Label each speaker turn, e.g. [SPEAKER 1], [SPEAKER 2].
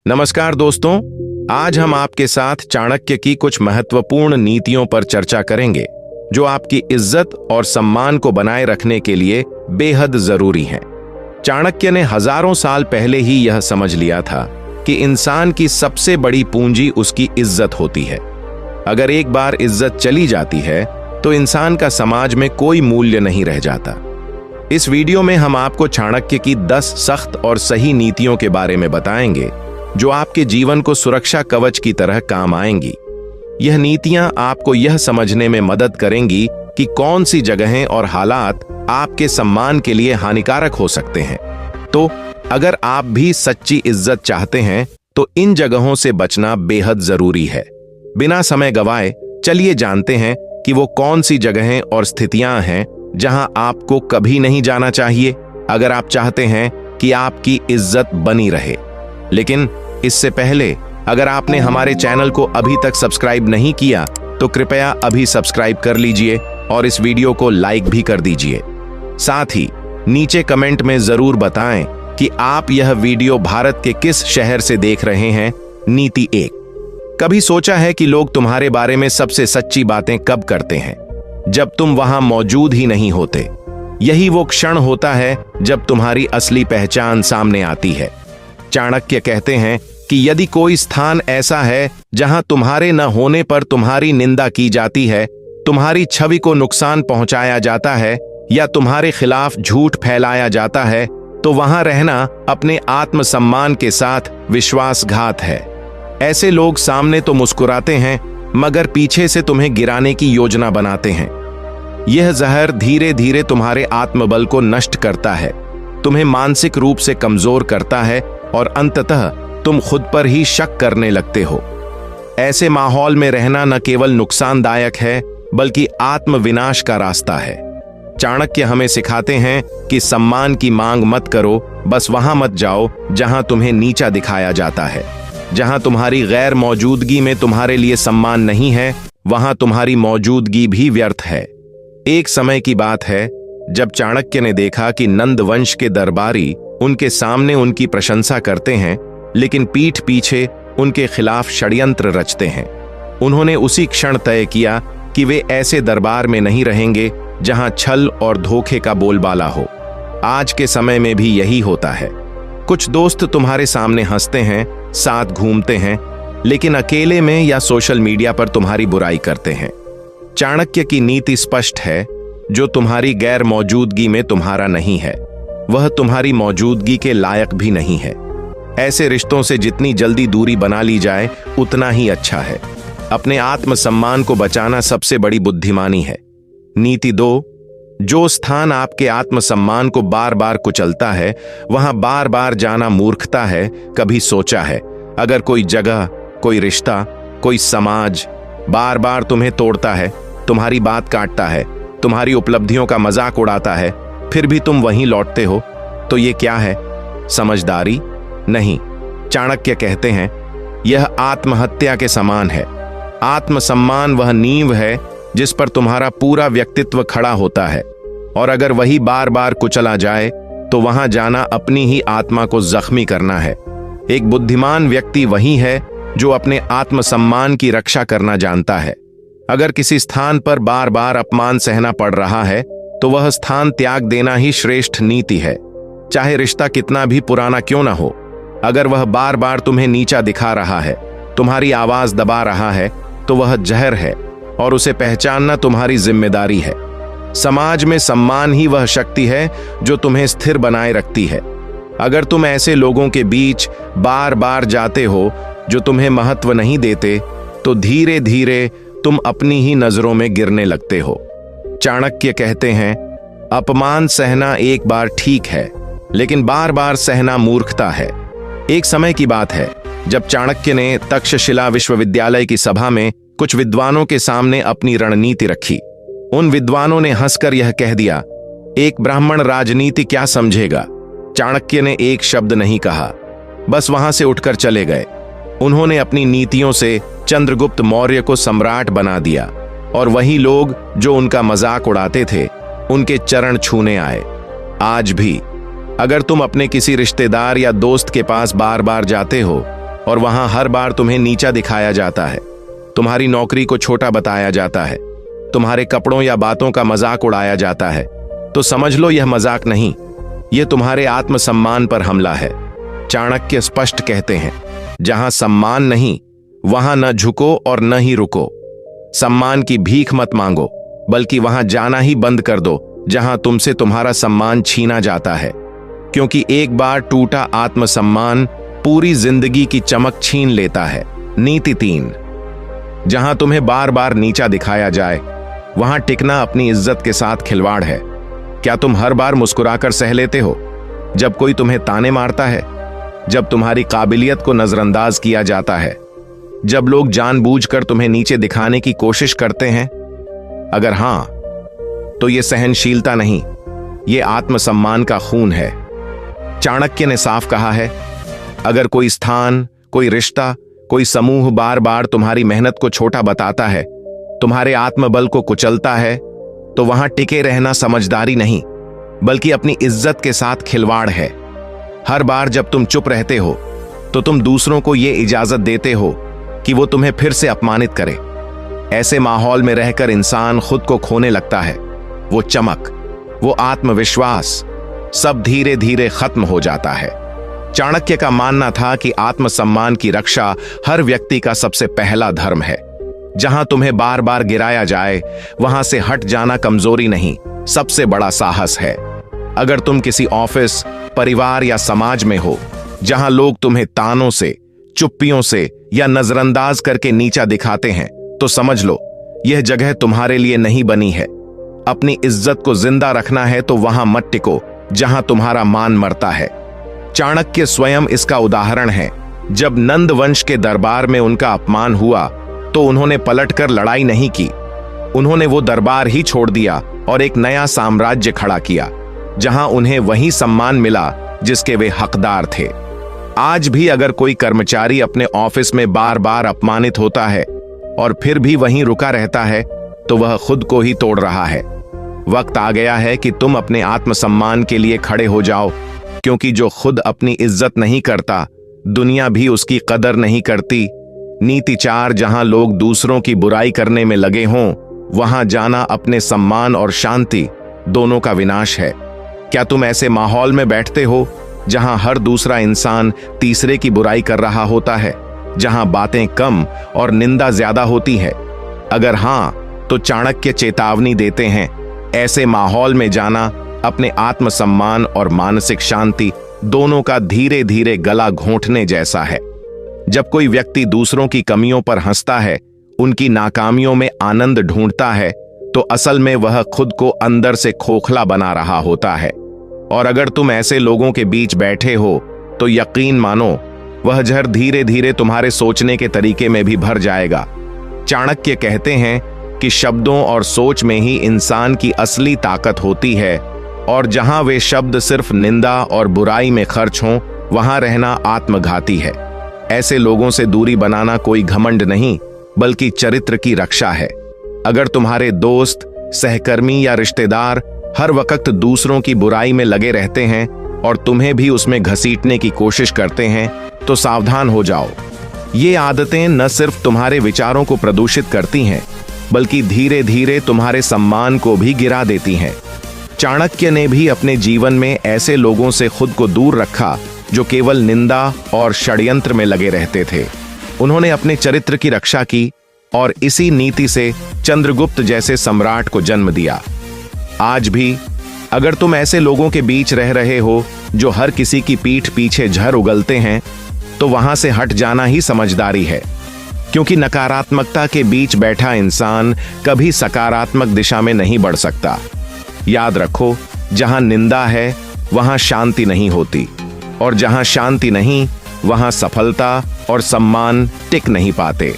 [SPEAKER 1] नमस्कार दोस्तों, आज हम आपके साथ चाणक्य की कुछ महत्वपूर्ण नीतियों पर चर्चा करेंगे जो आपकी इज्जत और सम्मान को बनाए रखने के लिए बेहद जरूरी हैं। चाणक्य ने हजारों साल पहले ही यह समझ लिया था कि इंसान की सबसे बड़ी पूंजी उसकी इज्जत होती है। अगर एक बार इज्जत चली जाती है तो इंसान का समाज में कोई मूल्य नहीं रह जाता। इस वीडियो में हम आपको चाणक्य की 10 सख्त और सही नीतियों के बारे में बताएंगे जो आपके जीवन को सुरक्षा कवच की तरह काम आएंगी। यह नीतियां आपको यह समझने में मदद करेंगी कि कौन सी जगहें और हालात आपके सम्मान के लिए हानिकारक हो सकते हैं। तो अगर आप भी सच्ची इज्जत चाहते हैं तो इन जगहों से बचना बेहद जरूरी है। बिना समय गवाए चलिए जानते हैं कि वो कौन सी जगहें और स्थितियां हैं जहां आपको कभी नहीं जाना चाहिए अगर आप चाहते हैं कि आपकी इज्जत बनी रहे। लेकिन इससे पहले अगर आपने हमारे चैनल को अभी तक सब्सक्राइब नहीं किया तो कृपया अभी सब्सक्राइब कर लीजिए और इस वीडियो को लाइक भी कर दीजिए। साथ ही नीचे कमेंट में जरूर बताएं कि आप यह वीडियो भारत के किस शहर से देख रहे हैं। नीति 1। कभी सोचा है कि लोग तुम्हारे बारे में सबसे सच्ची बातें कब करते हैं? जब तुम वहां मौजूद ही नहीं होते। यही वो क्षण होता है जब तुम्हारी असली पहचान सामने आती है। चाणक्य कहते हैं कि यदि कोई स्थान ऐसा है जहां तुम्हारे न होने पर तुम्हारी निंदा की जाती है, तुम्हारी छवि को नुकसान पहुंचाया जाता है या तुम्हारे खिलाफ झूठ फैलाया जाता है, तो वहां रहना अपने आत्मसम्मान के साथ विश्वासघात है। ऐसे लोग सामने तो मुस्कुराते हैं मगर पीछे से तुम्हें गिराने की योजना बनाते हैं। यह जहर धीरे धीरे तुम्हारे आत्मबल को नष्ट करता है, तुम्हें मानसिक रूप से कमजोर करता है और अंततः तुम खुद पर ही शक करने लगते हो। ऐसे माहौल में रहना न केवल नुकसानदायक है बल्कि आत्मविनाश का रास्ता है। चाणक्य हमें सिखाते हैं कि सम्मान की मांग मत करो, बस वहां मत जाओ जहां तुम्हें नीचा दिखाया जाता है। जहां तुम्हारी गैर मौजूदगी में तुम्हारे लिए सम्मान नहीं है, वहां तुम्हारी मौजूदगी भी व्यर्थ है। एक समय की बात है जब चाणक्य ने देखा कि नंद वंश के दरबारी उनके सामने उनकी प्रशंसा करते हैं लेकिन पीठ पीछे उनके खिलाफ षड्यंत्र रचते हैं। उन्होंने उसी क्षण तय किया कि वे ऐसे दरबार में नहीं रहेंगे जहां छल और धोखे का बोलबाला हो। आज के समय में भी यही होता है। कुछ दोस्त तुम्हारे सामने हंसते हैं, साथ घूमते हैं, लेकिन अकेले में या सोशल मीडिया पर तुम्हारी बुराई करते हैं। चाणक्य की नीति स्पष्ट है, जो तुम्हारी गैर मौजूदगी में तुम्हारा नहीं है वह तुम्हारी मौजूदगी के लायक भी नहीं है। ऐसे रिश्तों से जितनी जल्दी दूरी बना ली जाए उतना ही अच्छा है। अपने आत्मसम्मान को बचाना सबसे बड़ी बुद्धिमानी है। नीति 2। जो स्थान आपके आत्मसम्मान को बार बार कुचलता है वहां बार बार जाना मूर्खता है। कभी सोचा है अगर कोई जगह, कोई रिश्ता, कोई समाज बार बार तुम्हें तोड़ता है, तुम्हारी बात काटता है, तुम्हारी उपलब्धियों का मजाक उड़ाता है, फिर भी तुम वहीं लौटते हो, तो ये क्या है? समझदारी नहीं। चाणक्य कहते हैं यह आत्महत्या के समान है। आत्मसम्मान वह नींव है जिस पर तुम्हारा पूरा व्यक्तित्व खड़ा होता है, और अगर वही बार बार कुचला जाए तो वहां जाना अपनी ही आत्मा को जख्मी करना है। एक बुद्धिमान व्यक्ति वही है जो अपने आत्मसम्मान की रक्षा करना जानता है। अगर किसी स्थान पर बार बार अपमान सहना पड़ रहा है तो वह स्थान त्याग देना ही श्रेष्ठ नीति है। चाहे रिश्ता कितना भी पुराना क्यों ना हो, अगर वह बार बार तुम्हें नीचा दिखा रहा है, तुम्हारी आवाज दबा रहा है, तो वह जहर है और उसे पहचानना तुम्हारी जिम्मेदारी है। समाज में सम्मान ही वह शक्ति है जो तुम्हें स्थिर बनाए रखती है। अगर तुम ऐसे लोगों के बीच बार बार जाते हो जो तुम्हें महत्व नहीं देते, तो धीरे धीरे तुम अपनी ही नजरों में गिरने लगते हो। चाणक्य कहते हैं अपमान सहना एक बार ठीक है, लेकिन बार बार सहना मूर्खता है। एक समय की बात है जब चाणक्य ने तक्षशिला विश्वविद्यालय की सभा में कुछ विद्वानों के सामने अपनी रणनीति रखी। उन विद्वानों ने हंसकर यह कह दिया, एक ब्राह्मण राजनीति क्या समझेगा? चाणक्य ने एक शब्द नहीं कहा, बस वहां से उठकर चले गए। उन्होंने अपनी नीतियों से चंद्रगुप्त मौर्य को सम्राट बना दिया और वही लोग जो उनका मजाक उड़ाते थे उनके चरण छूने आए। आज भी अगर तुम अपने किसी रिश्तेदार या दोस्त के पास बार बार जाते हो और वहां हर बार तुम्हें नीचा दिखाया जाता है, तुम्हारी नौकरी को छोटा बताया जाता है, तुम्हारे कपड़ों या बातों का मजाक उड़ाया जाता है, तो समझ लो यह मजाक नहीं, यह तुम्हारे आत्मसम्मान पर हमला है। चाणक्य स्पष्ट कहते हैं, जहां सम्मान नहीं वहां न झुको और न ही रुको। सम्मान की भीख मत मांगो, बल्कि वहां जाना ही बंद कर दो जहां तुमसे तुम्हारा सम्मान छीना जाता है, क्योंकि एक बार टूटा आत्मसम्मान पूरी जिंदगी की चमक छीन लेता है। नीति 3, जहां तुम्हें बार बार नीचा दिखाया जाए वहां टिकना अपनी इज्जत के साथ खिलवाड़ है। क्या तुम हर बार मुस्कुराकर सह लेते हो जब कोई तुम्हें ताने मारता है, जब तुम्हारी काबिलियत को नजरअंदाज किया जाता है, जब लोग जानबूझकर तुम्हें नीचे दिखाने की कोशिश करते हैं? अगर हां, तो यह सहनशीलता नहीं, यह आत्मसम्मान का खून है। चाणक्य ने साफ कहा है, अगर कोई स्थान, कोई रिश्ता, कोई समूह बार बार तुम्हारी मेहनत को छोटा बताता है, तुम्हारे आत्मबल को कुचलता है, तो वहां टिके रहना समझदारी नहीं, बल्कि अपनी इज्जत के साथ खिलवाड़ है। हर बार जब तुम चुप रहते हो तो तुम दूसरों को यह इजाजत देते हो कि वो तुम्हें फिर से अपमानित करे। ऐसे माहौल में रहकर इंसान खुद को खोने लगता है। वो चमक, वो आत्मविश्वास सब धीरे धीरे खत्म हो जाता है। चाणक्य का मानना था कि आत्मसम्मान की रक्षा हर व्यक्ति का सबसे पहला धर्म है। जहां तुम्हें बार बार गिराया जाए वहां से हट जाना कमजोरी नहीं, सबसे बड़ा साहस है। अगर तुम किसी ऑफिस, परिवार या समाज में हो जहां लोग तुम्हें तानों से, चुप्पियों से या नजरअंदाज करके नीचा दिखाते हैं, तो समझ लो यह जगह तुम्हारे लिए नहीं बनी है। अपनी इज्जत को जिंदा रखना है तो वहां मत टिको जहां तुम्हारा मान मरता है। चाणक्य स्वयं इसका उदाहरण है। जब नंद वंश के दरबार में उनका अपमान हुआ तो उन्होंने पलटकर लड़ाई नहीं की, उन्होंने वो दरबार ही छोड़ दिया और एक नया साम्राज्य खड़ा किया जहां उन्हें वही सम्मान मिला जिसके वे हकदार थे। आज भी अगर कोई कर्मचारी अपने ऑफिस में बार बार अपमानित होता है और फिर भी वहीं रुका रहता है, तो वह खुद को ही तोड़ रहा है। वक्त आ गया है कि तुम अपने आत्मसम्मान के लिए खड़े हो जाओ, क्योंकि जो खुद अपनी इज्जत नहीं करता, दुनिया भी उसकी कदर नहीं करती। नीति 4, जहां लोग दूसरों की बुराई करने में लगे हों, वहां जाना अपने सम्मान और शांति दोनों का विनाश है। क्या तुम ऐसे माहौल में बैठते हो जहां हर दूसरा इंसान तीसरे की बुराई कर रहा होता है, जहां बातें कम और निंदा ज्यादा होती है? अगर हां, तो चाणक्य चेतावनी देते हैं, ऐसे माहौल में जाना अपने आत्मसम्मान और मानसिक शांति दोनों का धीरे धीरे गला घोंटने जैसा है। जब कोई व्यक्ति दूसरों की कमियों पर हंसता है, उनकी नाकामियों में आनंद ढूंढता है, तो असल में वह खुद को अंदर से खोखला बना रहा होता है। और अगर तुम ऐसे लोगों के बीच बैठे हो तो यकीन मानो वह जहर धीरे धीरे तुम्हारे सोचने के तरीके में भी भर जाएगा। चाणक्य कहते हैं कि शब्दों और सोच में ही इंसान की असली ताकत होती है, और जहां वे शब्द सिर्फ निंदा और बुराई में खर्च हों, वहां रहना आत्मघाती है। ऐसे लोगों से दूरी बनाना कोई घमंड नहीं, बल्कि चरित्र की रक्षा है। अगर तुम्हारे दोस्त, सहकर्मी या रिश्तेदार हर वक्त दूसरों की बुराई में लगे रहते हैं और तुम्हें भी उसमें घसीटने की कोशिश करते हैं, तो सावधान हो जाओ। ये आदतें न सिर्फ तुम्हारे विचारों को प्रदूषित करती हैं, बल्कि धीरे धीरे तुम्हारे सम्मान को भी गिरा देती हैं। चाणक्य ने भी अपने जीवन में ऐसे लोगों से खुद को दूर रखा जो केवल निंदा और षड्यंत्र में लगे रहते थे। उन्होंने अपने चरित्र की रक्षा की और इसी नीति से चंद्रगुप्त जैसे सम्राट को जन्म दिया। आज भी अगर तुम ऐसे लोगों के बीच रह रहे हो जो हर किसी की पीठ पीछे झर उगलते हैं, तो वहां से हट जाना ही समझदारी है, क्योंकि नकारात्मकता के बीच बैठा इंसान कभी सकारात्मक दिशा में नहीं बढ़ सकता। याद रखो, जहां निंदा है वहां शांति नहीं होती, और जहां शांति नहीं वहां सफलता और सम्मान टिक नहीं पाते।